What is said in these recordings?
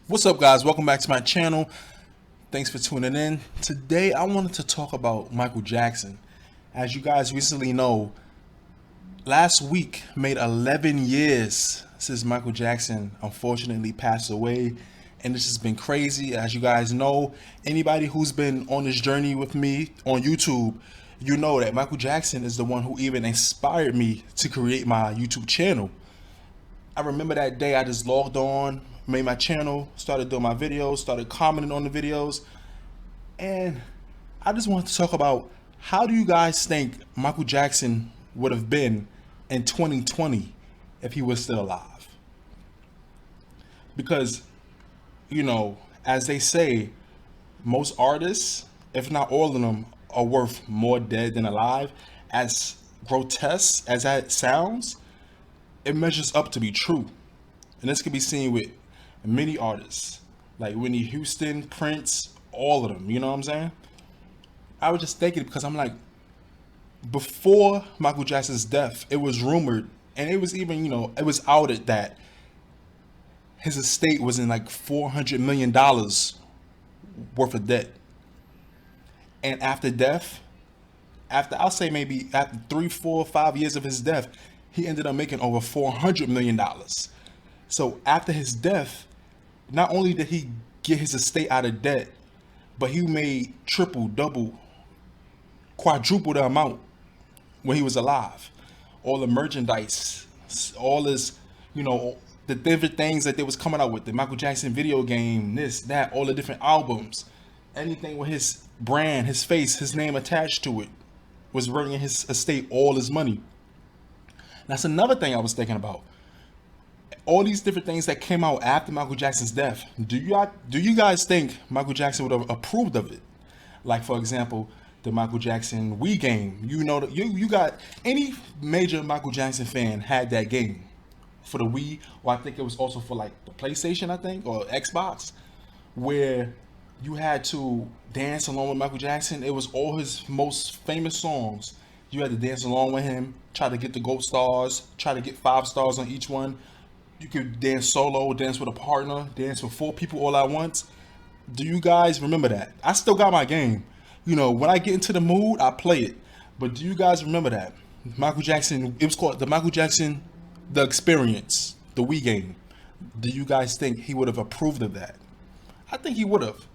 What's up, guys? Welcome back to my channel. Thanks for tuning in. Today I wanted to talk about Michael Jackson. As you guys recently know, last week made 11 years since Michael Jackson unfortunately passed away, and this has been crazy. As you guys know, anybody who's been on this journey with me on YouTube, you know that Michael Jackson is the one who even inspired me to create my YouTube channel. I remember that day I just logged on, made my channel, started doing my videos, started commenting on the videos, and I just wanted to talk about how do you guys think Michael Jackson would have been in 2020 if he was still alive? Because, as they say, most artists, if not all of them, are worth more dead than alive. As grotesque as that sounds, it measures up to be true. And this can be seen with many artists like Whitney Houston, Prince, all of them. You know what I'm saying? I was just thinking because I'm like, before Michael Jackson's death, it was rumored and it was even, it was outed that his estate was in like $400 million worth of debt. And after death, after I'll say maybe after 3, 4, 5 years of his death, he ended up making over $400 million. So after his death, not only did he get his estate out of debt, but he made triple, double, quadruple the amount when he was alive. All the merchandise, all this, the different things that they was coming out with, the Michael Jackson video game, this, that, all the different albums, anything with his brand, his face, his name attached to it, was bringing his estate all his money. That's another thing I was thinking about. All these different things that came out after Michael Jackson's death. Do you guys think Michael Jackson would have approved of it? Like, for example, the Michael Jackson Wii game. You got any major Michael Jackson fan had that game for the Wii, or I think it was also for like the PlayStation, I think, or Xbox, where you had to dance along with Michael Jackson. It was all his most famous songs. You had to dance along with him, try to get the gold stars, try to get 5 stars on each one. You could dance solo, dance with a partner, dance with 4 people all at once. Do you guys remember that? I still got my game. When I get into the mood, I play it. But do you guys remember that? Michael Jackson, it was called the Michael Jackson The Experience, the Wii game. Do you guys think he would have approved of that? I think he would have.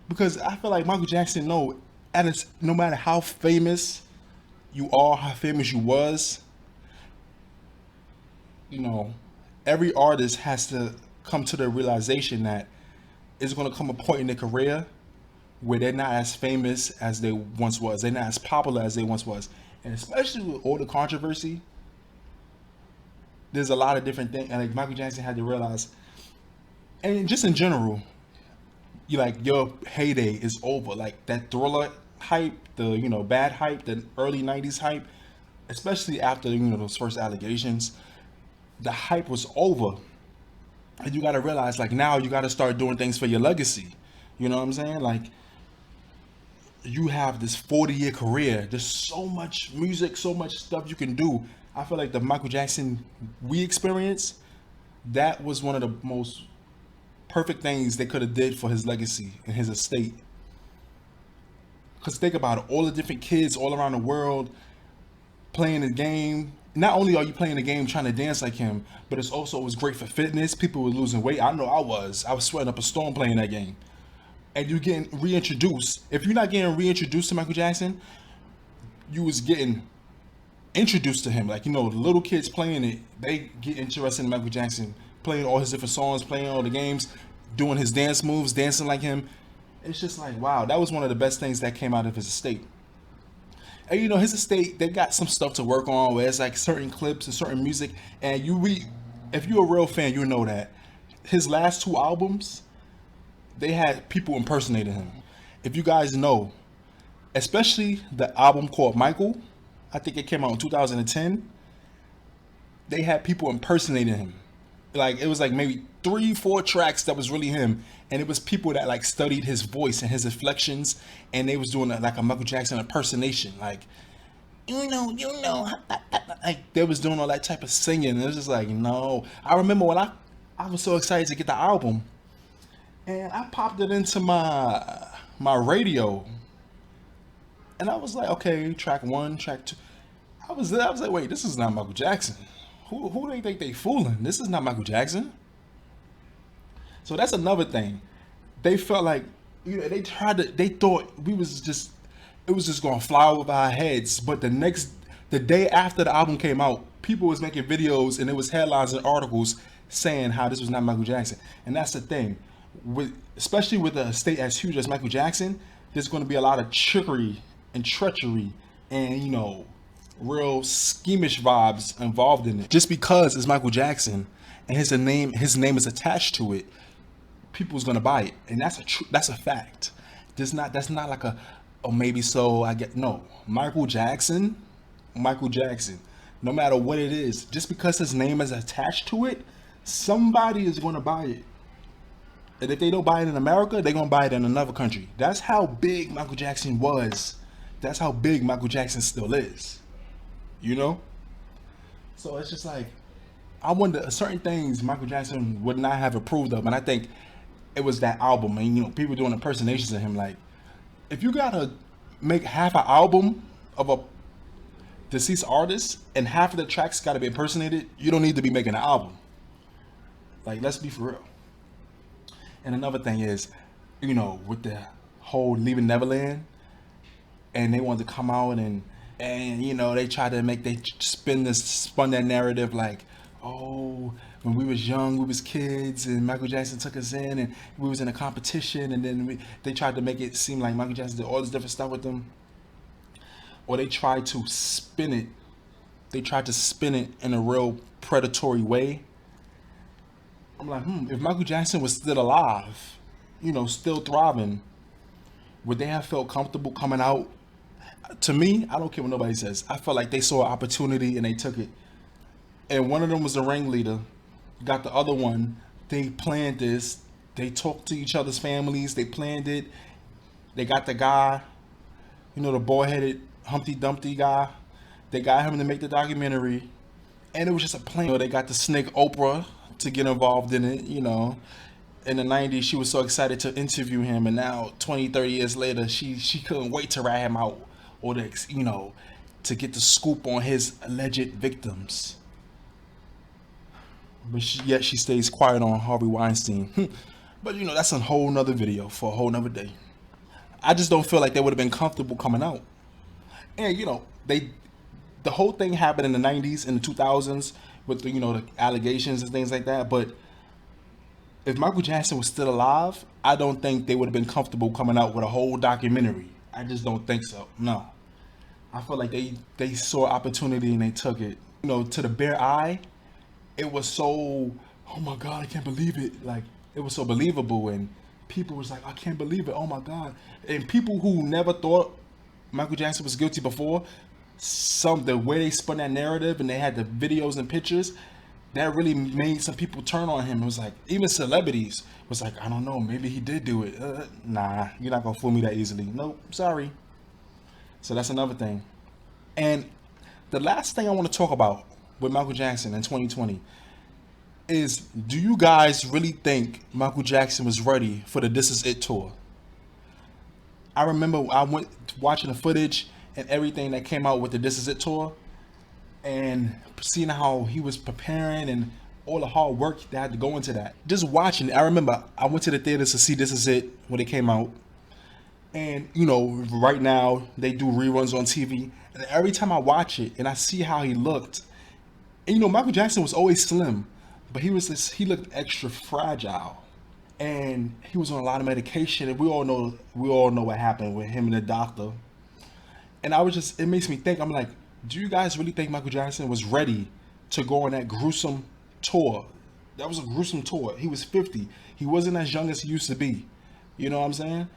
Because I feel like Michael Jackson, no matter how famous you are, how famous you was, every artist has to come to the realization that it's going to come a point in their career where they're not as famous as they once was. They're not as popular as they once was. And especially with all the controversy, there's a lot of different things. And like Michael Jackson had to realize, and just in general, your heyday is over. Like that Thriller hype, the bad hype, the early 90s hype, especially after those first allegations, the hype was over. And you got to realize, like, now you got to start doing things for your legacy. You know what I'm saying? Like, you have this 40-year career. There's so much music, so much stuff you can do. I feel like the Michael Jackson we experience, that was one of the most perfect things they could have did for his legacy and his estate. Because think about it, all the different kids all around the world playing the game. Not only are you playing the game trying to dance like him, but it was great for fitness. People were losing weight. I know I was sweating up a storm playing that game. And you're getting reintroduced. If you're not getting reintroduced to Michael Jackson, you was getting introduced to him. Like, the little kids playing it, they get interested in Michael Jackson, playing all his different songs, playing all the games, doing his dance moves, dancing like him. It's just like, wow, that was one of the best things that came out of his estate. And his estate, they got some stuff to work on where it's like certain clips and certain music. And if you're a real fan, you know that his last 2 albums, they had people impersonating him. If you guys know, especially the album called Michael, I think it came out in 2010, they had people impersonating him. Like, it was like maybe 3, 4 tracks that was really him, and it was people that like studied his voice and his inflections, and they was doing like a Michael Jackson impersonation, like like they was doing all that type of singing, and it was just like, no. I remember when I was so excited to get the album, And I popped it into my radio, and I was like, okay, track one, track two. I was like, wait, this is not Michael Jackson. Who they think they fooling? This is not Michael Jackson. So that's another thing. They felt like, they thought we was just it was just gonna fly over our heads. But the day after the album came out, people was making videos and it was headlines and articles saying how this was not Michael Jackson. And that's the thing, especially with a state as huge as Michael Jackson, there's going to be a lot of trickery and treachery and real schemish vibes involved in it. Just because it's Michael Jackson and his name is attached to it, people's gonna buy it, and that's a fact. That's not like a, oh, maybe so. I get no. Michael Jackson. No matter what it is, just because his name is attached to it, somebody is gonna buy it. And if they don't buy it in America, they're gonna buy it in another country. That's how big Michael Jackson was. That's how big Michael Jackson still is. You know? So it's just like, I wonder certain things Michael Jackson would not have approved of, and I think it was that album. And people doing impersonations of him. Like, if you gotta make half an album of a deceased artist and half of the tracks gotta be impersonated, you don't need to be making an album. Like, let's be for real. And another thing is, with the whole Leaving Neverland, and they wanted to come out and they tried to they spun that narrative like, oh, when we was young, we was kids, and Michael Jackson took us in, and we was in a competition, and then they tried to make it seem like Michael Jackson did all this different stuff with them, or they tried to spin it. They tried to spin it in a real predatory way. I'm like, if Michael Jackson was still alive, still thriving, would they have felt comfortable coming out? To me, I don't care what nobody says. I felt like they saw an opportunity and they took it. And one of them was the ringleader, got the other one. They planned this. They talked to each other's families. They planned it. They got the guy, the bald-headed Humpty Dumpty guy. They got him to make the documentary. And it was just a plan. They got the snake Oprah to get involved in it, In the 90s, she was so excited to interview him. And now, 20, 30 years later, she couldn't wait to rat him out, or to get the scoop on his alleged victims. But yet she stays quiet on Harvey Weinstein. But that's a whole nother video for a whole nother day. I just don't feel like they would have been comfortable coming out. And the whole thing happened in the 90s and the 2000s with the allegations and things like that. But if Michael Jackson was still alive, I don't think they would have been comfortable coming out with a whole documentary. I just don't think so. No. I feel like they saw opportunity and they took it. To the bare eye, it was so, oh my God, I can't believe it. Like, it was so believable, and people was like, I can't believe it, oh my God. And people who never thought Michael Jackson was guilty before, the way they spun that narrative and they had the videos and pictures, that really made some people turn on him. It was like, even celebrities was like, I don't know, maybe he did do it. Nah, you're not gonna fool me that easily. Nope, sorry. So that's another thing. And the last thing I want to talk about with Michael Jackson in 2020 is, do you guys really think Michael Jackson was ready for the This Is It tour? I remember I went watching the footage and everything that came out with the This Is It tour, and seeing how he was preparing and all the hard work that had to go into that. Just watching it, I remember I went to the theaters to see This Is It when it came out. And right now they do reruns on TV, and every time I watch it and I see how he looked, and Michael Jackson was always slim, but he looked extra fragile, and he was on a lot of medication, and we all know what happened with him and the doctor. And it makes me think, I'm like, do you guys really think Michael Jackson was ready to go on that gruesome tour? That was a gruesome tour. He was 50. He wasn't as young as he used to be. You know what I'm saying?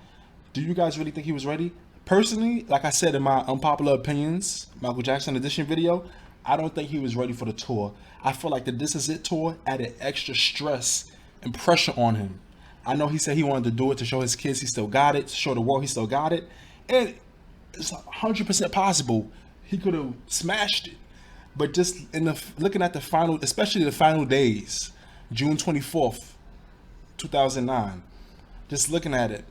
Do you guys really think he was ready? Personally, like I said in my unpopular opinions, Michael Jackson edition video, I don't think he was ready for the tour. I feel like the This Is It tour added extra stress and pressure on him. I know he said he wanted to do it to show his kids he still got it, to show the world he still got it. And it's 100% possible he could have smashed it. But just looking at the final, especially the final days, June 24th, 2009, Just looking at it,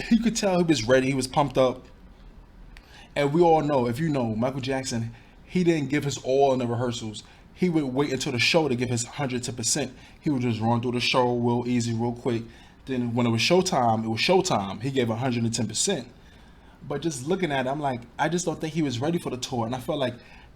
you could tell he was ready. He was pumped up. And we all know, if you know, Michael Jackson, he didn't give his all in the rehearsals. He would wait until the show to give his 100%. He would just run through the show real easy, real quick. Then when it was showtime, it was showtime. He gave 110%. But just looking at it, I'm like, I just don't think he was ready for the tour. And I felt like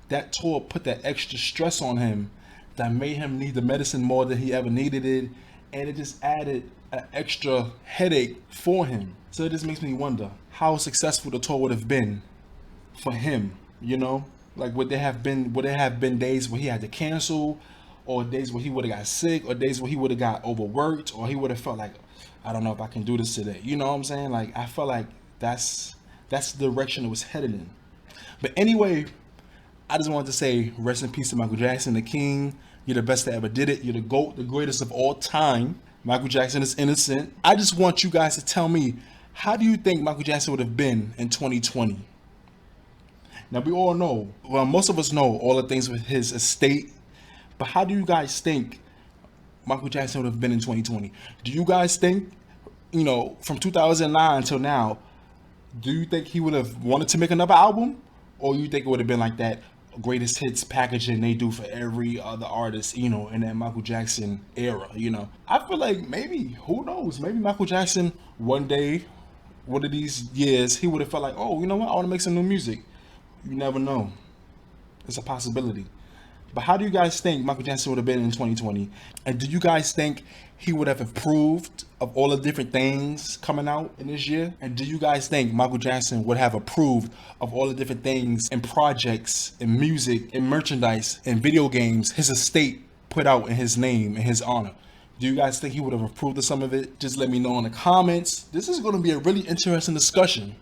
that tour put that extra stress on him that made him need the medicine more than he ever needed it. And it just added an extra headache for him. So it just makes me wonder how successful the tour would have been for him, you know? Like, would there have been days where he had to cancel, or days where he would have got sick, or days where he would have got overworked, or he would have felt like, I don't know if I can do this today. You know what I'm saying? Like, I felt like that's the direction it was headed in. But anyway, I just wanted to say rest in peace to Michael Jackson, the king. You're the best that ever did it. You're the GOAT, the greatest of all time. Michael Jackson is innocent. I just want you guys to tell me, how do you think Michael Jackson would have been in 2020? Now, we all know, well, most of us know all the things with his estate, but how do you guys think Michael Jackson would have been in 2020? Do you guys think, you know, from 2009 until now, do you think he would have wanted to make another album? Or you think it would have been like that greatest hits packaging they do for every other artist, you know, in that Michael Jackson era, you know? I feel like maybe, who knows, maybe Michael Jackson one day, one of these years, he would have felt like, oh, you know what, I want to make some new music. You never know. It's a possibility. But how do you guys think Michael Jackson would have been in 2020? And do you guys think he would have approved of all the different things coming out in this year? And do you guys think Michael Jackson would have approved of all the different things and projects and music and merchandise and video games his estate put out in his name and his honor? Do you guys think he would have approved of some of it? Just let me know in the comments. This is going to be a really interesting discussion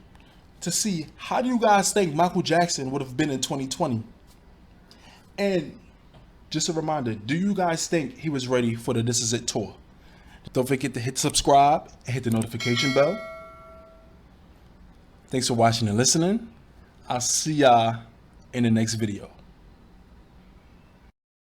to see how do you guys think Michael Jackson would have been in 2020. And just a reminder, do you guys think he was ready for the This Is It tour? Don't forget to hit subscribe and hit the notification bell. Thanks for watching and listening. I'll see y'all in the next video.